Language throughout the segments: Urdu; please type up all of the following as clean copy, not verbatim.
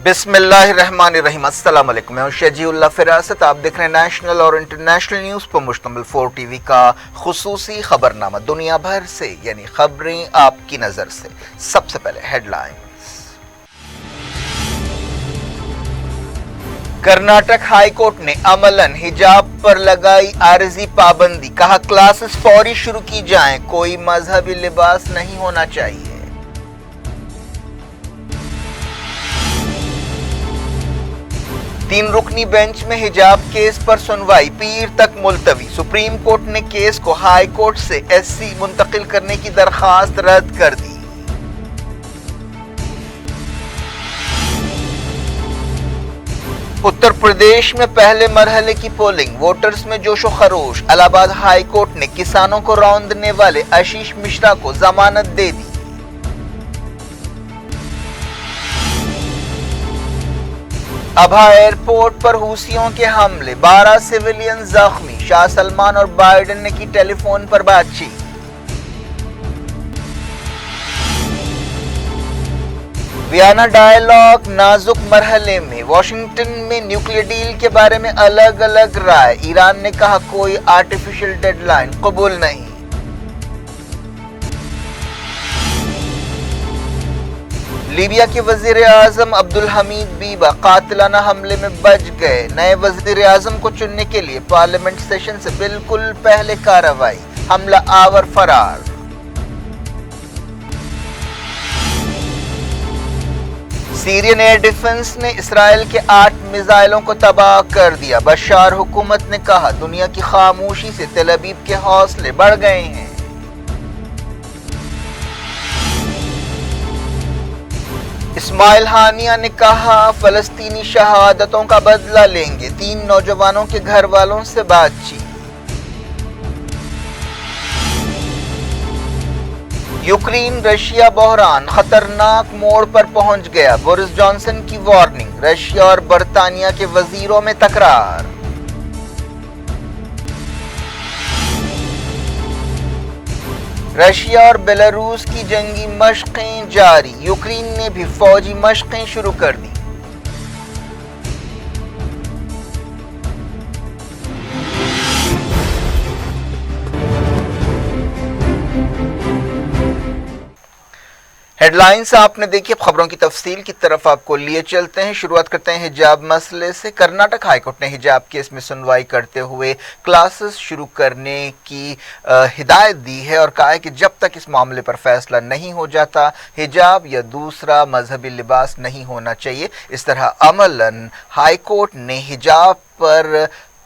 بسم اللہ الرحمن الرحیم۔ السلام علیکم، میں ہوں شجیع اللہ فراست۔ آپ دیکھ رہے ہیں نیشنل اور انٹرنیشنل نیوز پر مشتمل 4 ٹی وی کا خصوصی خبرنامہ، دنیا بھر سے یعنی خبریں آپ کی نظر سے۔ سب سے پہلے headlines. Karnataka high court نے عملاً حجاب پر لگائی عارضی پابندی، کہا کلاسز فوری شروع کی جائیں، کوئی مذہبی لباس نہیں ہونا چاہیے۔ تین رکنی بینچ میں حجاب کیس پر سنوائی پیر تک ملتوی، سپریم کورٹ نے کیس کو ہائی کورٹ سے ایس سی منتقل کرنے کی درخواست رد کر دی۔ اتر پردیش میں پہلے مرحلے کی پولنگ، ووٹرز میں جوش و خروش، الہ آباد ہائی کورٹ نے کسانوں کو روندنے والے آشیش مشرا کو ضمانت دے دی۔ ابہا ایئرپورٹ پر حوثیوں کے حملے، 12 سویلین زخمی، شاہ سلمان اور بائیڈن نے کی ٹیلی فون پر بات چیت۔ ویانا ڈائیلاگ نازک مرحلے میں، واشنگٹن میں نیوکلیئر ڈیل کے بارے میں الگ الگ رائے، ایران نے کہا کوئی آرٹیفیشل ڈیڈ لائن قبول نہیں۔ لیبیا کے وزیر اعظم عبدالحمید بیبا قاتلانہ حملے میں بچ گئے، نئے وزیر اعظم کو چننے کے لیے پارلیمنٹ سیشن سے بالکل پہلے کارروائی، حملہ آور فرار۔ سیرین ایئر ڈیفنس نے اسرائیل کے 8 میزائلوں کو تباہ کر دیا، بشار حکومت نے کہا دنیا کی خاموشی سے تل ابیب کے حوصلے بڑھ گئے ہیں۔ اسماعیل ہانیہ نے کہا فلسطینی شہادتوں کا بدلہ لیں گے، 3 نوجوانوں کے گھر والوں سے بات چیت۔ یوکرین رشیا بحران خطرناک موڑ پر پہنچ گیا، بورس جانسن کی وارننگ، رشیا اور برطانیہ کے وزیروں میں تکرار۔ رشیا اور بیلاروس کی جنگی مشقیں جاری، یوکرین نے بھی فوجی مشقیں شروع کر دی۔ ہیڈ لائنز آپ نے دیکھی، اب خبروں کی تفصیل کی طرف آپ کو لیے چلتے ہیں۔ شروعات کرتے ہیں حجاب مسئلے سے۔ کرناٹک ہائی کورٹ نے حجاب کیس میں سنوائی کرتے ہوئے کلاسز شروع کرنے کی ہدایت دی ہے اور کہا ہے کہ جب تک اس معاملے پر فیصلہ نہیں ہو جاتا حجاب یا دوسرا مذہبی لباس نہیں ہونا چاہیے۔ اس طرح عملاً ہائی کورٹ نے حجاب پر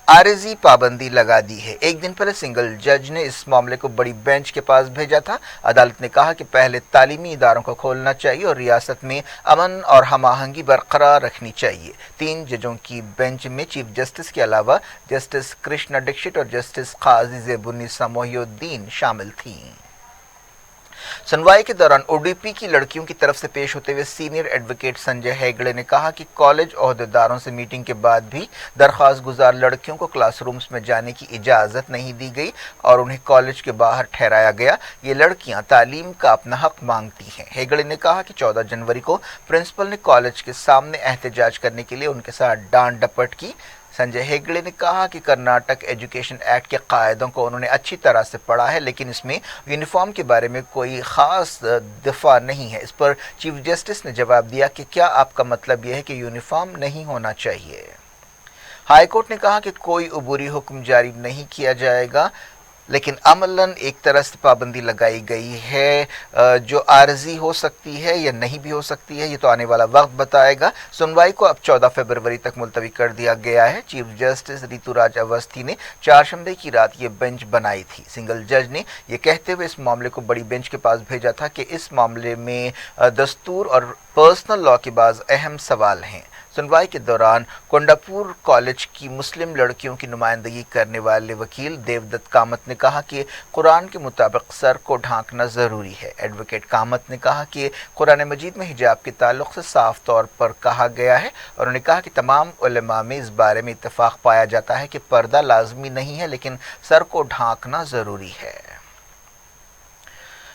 عارضی پابندی لگا دی ہے۔ ایک دن پہلے سنگل جج نے اس معاملے کو بڑی بینچ کے پاس بھیجا تھا۔ عدالت نے کہا کہ پہلے تعلیمی اداروں کو کھولنا چاہیے اور ریاست میں امن اور ہم آہنگی برقرار رکھنی چاہیے۔ 3 ججوں کی بینچ میں چیف جسٹس کے علاوہ جسٹس کرشنا ڈکشت اور جسٹس قاضی زیب النساء محی الدین شامل تھیں۔ سنوائی کے دوران او ڈی پی کی لڑکیوں کی طرف سے پیش ہوتے ہوئے سینئر ایڈوکیٹ سنجے ہیگڑے نے کہا کہ کالج عہدیداروں سے میٹنگ کے بعد بھی درخواست گزار لڑکیوں کو کلاس رومز میں جانے کی اجازت نہیں دی گئی اور انہیں کالج کے باہر ٹھہرایا گیا۔ یہ لڑکیاں تعلیم کا اپنا حق مانگتی ہیں۔ ہیگڑے نے کہا کہ 14 جنوری کو پرنسپل نے کالج کے سامنے احتجاج کرنے کے لیے ان کے ساتھ ڈانٹ ڈپٹ کی۔ سنجے ہیگڑے نے کہا کہ کرناٹک ایجوکیشن ایکٹ کے قاعدوں کو انہوں نے اچھی طرح سے پڑھا ہے لیکن اس میں یونیفارم کے بارے میں کوئی خاص دفاع نہیں ہے۔ اس پر چیف جسٹس نے جواب دیا کہ کیا آپ کا مطلب یہ ہے کہ یونیفارم نہیں ہونا چاہیے؟ ہائی کورٹ نے کہا کہ کوئی عبوری حکم جاری نہیں کیا جائے گا لیکن عملاً ایک طرح سے پابندی لگائی گئی ہے جو عارضی ہو سکتی ہے یا نہیں بھی ہو سکتی ہے، یہ تو آنے والا وقت بتائے گا۔ سنوائی کو اب 14 فروری تک ملتوی کر دیا گیا ہے۔ چیف جسٹس ریتو راج اوستھی نے 4 شنبے کی رات یہ بینچ بنائی تھی۔ سنگل جج نے یہ کہتے ہوئے اس معاملے کو بڑی بینچ کے پاس بھیجا تھا کہ اس معاملے میں دستور اور پرسنل لاء کے بعض اہم سوال ہیں۔ سنوائی کے دوران کونڈاپور کالج کی مسلم لڑکیوں کی نمائندگی کرنے والے وکیل دیودت کامت نے کہا کہ قرآن کے مطابق سر کو ڈھانکنا ضروری ہے۔ ایڈوکیٹ کامت نے کہا کہ قرآن مجید میں حجاب کے تعلق سے صاف طور پر کہا گیا ہے اور انہوں نے کہا کہ تمام علماء میں اس بارے میں اتفاق پایا جاتا ہے کہ پردہ لازمی نہیں ہے لیکن سر کو ڈھانکنا ضروری ہے۔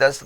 10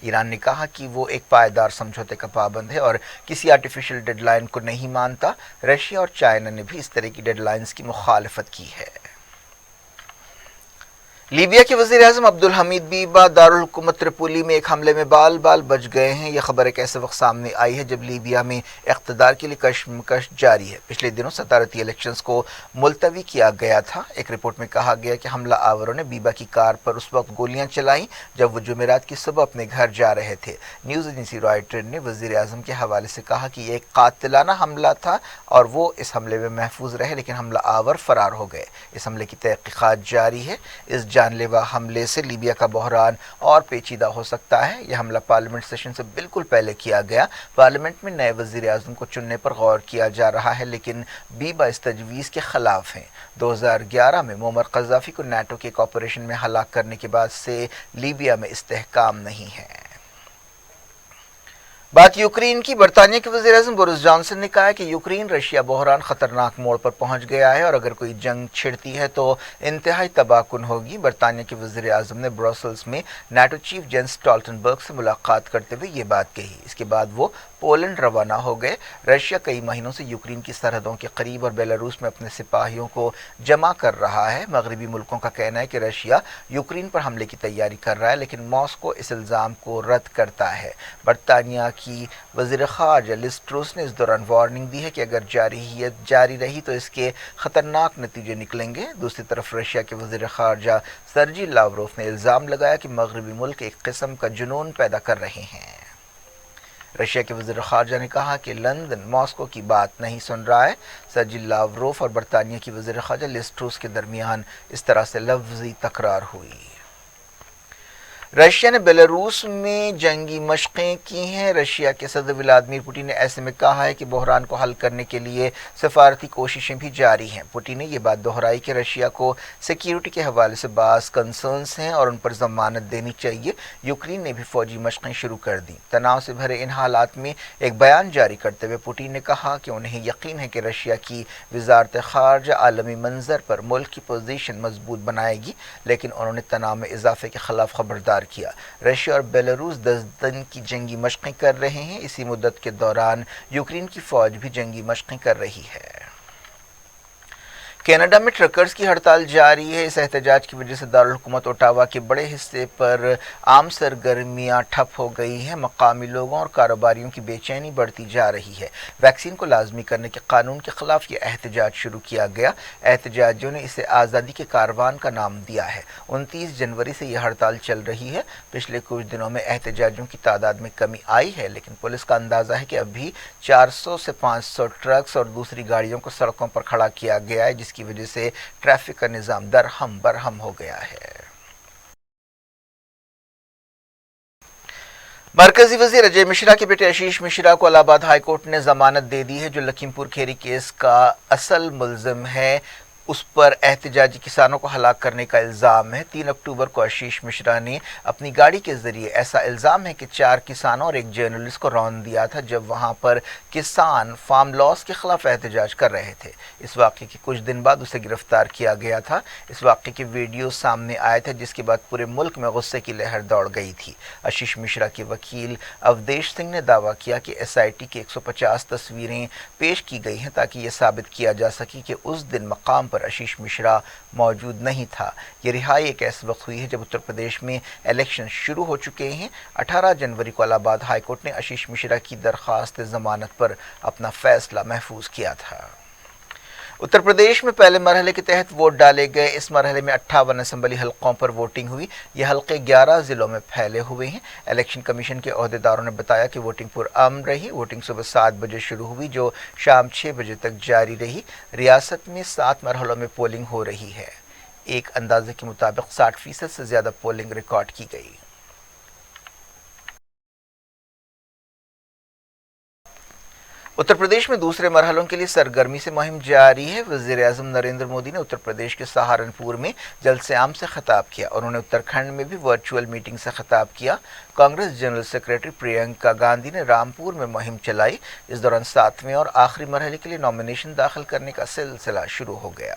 ایران نے کہا کہ وہ ایک پائیدار سمجھوتے کا پابند ہے اور کسی آرٹیفیشل ڈیڈ لائن کو نہیں مانتا۔ رشیا اور چائنا نے بھی اس طرح کی ڈیڈ لائنز کی مخالفت کی ہے۔ لیبیا کے وزیر اعظم عبدالحمید بیبا دارالحکومت ترپولی میں ایک حملے میں بال بال بچ گئے ہیں۔ یہ خبر ایک ایسے وقت سامنے آئی ہے جب لیبیا میں اقتدار کے لیے کشمکش جاری ہے۔ پچھلے دنوں صدارتی الیکشنز کو ملتوی کیا گیا تھا۔ ایک رپورٹ میں کہا گیا کہ حملہ آوروں نے بیبا کی کار پر اس وقت گولیاں چلائیں جب وہ جمعرات کی صبح اپنے گھر جا رہے تھے۔ نیوز ایجنسی رائٹر نے وزیر اعظم کے حوالے سے کہا کہ یہ ایک قاتلانہ حملہ تھا اور وہ اس حملے میں محفوظ رہے، لیکن حملہ آور فرار ہو گئے۔ اس حملے کی تحقیقات جاری ہے۔ اس جان لیوا حملے سے لیبیا کا بحران اور پیچیدہ ہو سکتا ہے۔ یہ حملہ پارلیمنٹ سیشن سے بالکل پہلے کیا گیا۔ پارلیمنٹ میں نئے وزیر اعظم کو چننے پر غور کیا جا رہا ہے، لیکن بیبا اس تجویز کے خلاف ہیں۔ 2011 میں معمر قذافی کو نیٹو کے ایک آپریشن میں ہلاک کرنے کے بعد سے لیبیا میں استحکام نہیں ہے۔ بات یوکرین کی۔ برطانیہ کے وزیر اعظم بورس جانسن نے کہا ہے کہ یوکرین رشیا بحران خطرناک موڑ پر پہنچ گیا ہے اور اگر کوئی جنگ چھڑتی ہے تو انتہائی تباہ کن ہوگی۔ برطانیہ کے وزیر اعظم نے برسلز میں نیٹو چیف جینس اسٹالٹنبرگ سے ملاقات کرتے ہوئے یہ بات کہی۔ اس کے بعد وہ پولینڈ روانہ ہو گئے۔ رشیا کئی مہینوں سے یوکرین کی سرحدوں کے قریب اور بیلاروس میں اپنے سپاہیوں کو جمع کر رہا ہے۔ مغربی ملکوں کا کہنا ہے کہ رشیا یوکرین پر حملے کی تیاری کر رہا ہے، لیکن ماسکو اس الزام کو رد کرتا ہے۔ برطانیہ کی وزیر خارجہ لز ٹروس نے اس دوران وارننگ دی ہے کہ اگر جارحیت جاری رہی تو اس کے خطرناک نتیجے نکلیں گے۔ دوسری طرف رشیا کے وزیر خارجہ سرجی لاوروف نے الزام لگایا کہ مغربی ملک ایک قسم کا جنون پیدا کر رہے ہیں۔ رشیا کے وزیر خارجہ نے کہا کہ لندن ماسکو کی بات نہیں سن رہا ہے۔ سرجی لاوروف اور برطانیہ کی وزیر خارجہ لز ٹروس کے درمیان اس طرح سے لفظی تکرار ہوئی۔ رشیا نے بیلاروس میں جنگی مشقیں کی ہیں۔ رشیا کے صدر ولادیمیر پوٹن نے ایسے میں کہا ہے کہ بحران کو حل کرنے کے لیے سفارتی کوششیں بھی جاری ہیں۔ پوٹن نے یہ بات دہرائی کہ رشیا کو سیکیورٹی کے حوالے سے بعض کنسرنز ہیں اور ان پر ضمانت دینی چاہیے۔ یوکرین نے بھی فوجی مشقیں شروع کر دیں۔ تناؤ سے بھرے ان حالات میں ایک بیان جاری کرتے ہوئے پوٹن نے کہا کہ انہیں یقین ہے کہ رشیا کی وزارت خارجہ عالمی منظر پر ملک کی پوزیشن مضبوط بنائے گی، لیکن انہوں نے تناؤ میں اضافے کے خلاف خبردار کیا۔ رشیا اور بیلاروس 10 دن کی جنگی مشقیں کر رہے ہیں۔ اسی مدت کے دوران یوکرین کی فوج بھی جنگی مشقیں کر رہی ہے۔ کینیڈا میں ٹرکرز کی ہڑتال جاری ہے۔ اس احتجاج کی وجہ سے دارالحکومت اوٹاوا کے بڑے حصے پر عام سرگرمیاں ٹھپ ہو گئی ہیں۔ مقامی لوگوں اور کاروباریوں کی بے چینی بڑھتی جا رہی ہے۔ ویکسین کو لازمی کرنے کے قانون کے خلاف یہ احتجاج شروع کیا گیا۔ احتجاجیوں نے اسے آزادی کے کاروان کا نام دیا ہے۔ 29 جنوری سے یہ ہڑتال چل رہی ہے۔ پچھلے کچھ دنوں میں احتجاجیوں کی تعداد میں کمی آئی ہے، لیکن پولیس کا اندازہ ہے کہ اب بھی 400 سے 500 ٹرکس اور دوسری گاڑیوں کو سڑکوں پر کھڑا کیا گیا ہے، جس کی وجہ سے ٹریفک کا نظام درہم برہم ہو گیا ہے۔ مرکزی وزیر اجے مشرا کے بیٹے آشیش مشرا کو الہ آباد ہائی کورٹ نے ضمانت دے دی ہے، جو لکھیم پور کھیری کیس کا اصل ملزم ہے۔ اس پر احتجاجی کسانوں کو ہلاک کرنے کا الزام ہے۔ 3 اکتوبر کو آشیش مشرا نے اپنی گاڑی کے ذریعے، ایسا الزام ہے کہ 4 کسانوں اور ایک جرنلسٹ کو رون دیا تھا جب وہاں پر کسان فارم لاز کے خلاف احتجاج کر رہے تھے۔ اس واقعے کے کچھ دن بعد اسے گرفتار کیا گیا تھا۔ اس واقعے کے ویڈیو سامنے آئے تھے، جس کے بعد پورے ملک میں غصے کی لہر دوڑ گئی تھی۔ آشیش مشرا کے وکیل اودیش سنگھ نے دعویٰ کیا کہ ایس آئی ٹی کی 150 تصویریں پیش کی گئی ہیں تاکہ یہ ثابت کیا جا سکے کہ اس دن مقام پر آشیش مشرا موجود نہیں تھا۔ یہ رہائی ایک ایسے وقت ہوئی ہے جب اتر پردیش میں الیکشن شروع ہو چکے ہیں۔ 18 جنوری کو الہ آباد ہائی کورٹ نے آشیش مشرا کی درخواست ضمانت پر اپنا فیصلہ محفوظ کیا تھا۔ اتر پردیش میں پہلے مرحلے کے تحت ووٹ ڈالے گئے۔ اس مرحلے میں 58 اسمبلی حلقوں پر ووٹنگ ہوئی۔ یہ حلقے 11 ضلعوں میں پھیلے ہوئے ہیں۔ الیکشن کمیشن کے عہدیداروں نے بتایا کہ ووٹنگ پرامن رہی۔ ووٹنگ صبح 7 بجے شروع ہوئی جو شام 6 بجے تک جاری رہی۔ ریاست میں 7 مرحلوں میں پولنگ ہو رہی ہے۔ ایک اندازے کے مطابق 60% سے زیادہ پولنگ ریکارڈ کی گئی۔ اتر پردیش میں دوسرے مرحلوں کے لیے سرگرمی سے مہم جاری ہے۔ وزیر اعظم نریندر مودی نے اتر پردیش کے سہارنپور میں جلسہ عام سے خطاب کیا۔ انہوں نے اتراکھنڈ میں بھی ورچوئل میٹنگ سے خطاب کیا۔ کانگریس جنرل سیکریٹری پرینکا گاندھی نے رامپور میں مہم چلائی۔ اس دوران 7ویں اور آخری مرحلے کے لیے نامینیشن داخل کرنے کا سلسلہ شروع ہو گیا۔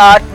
8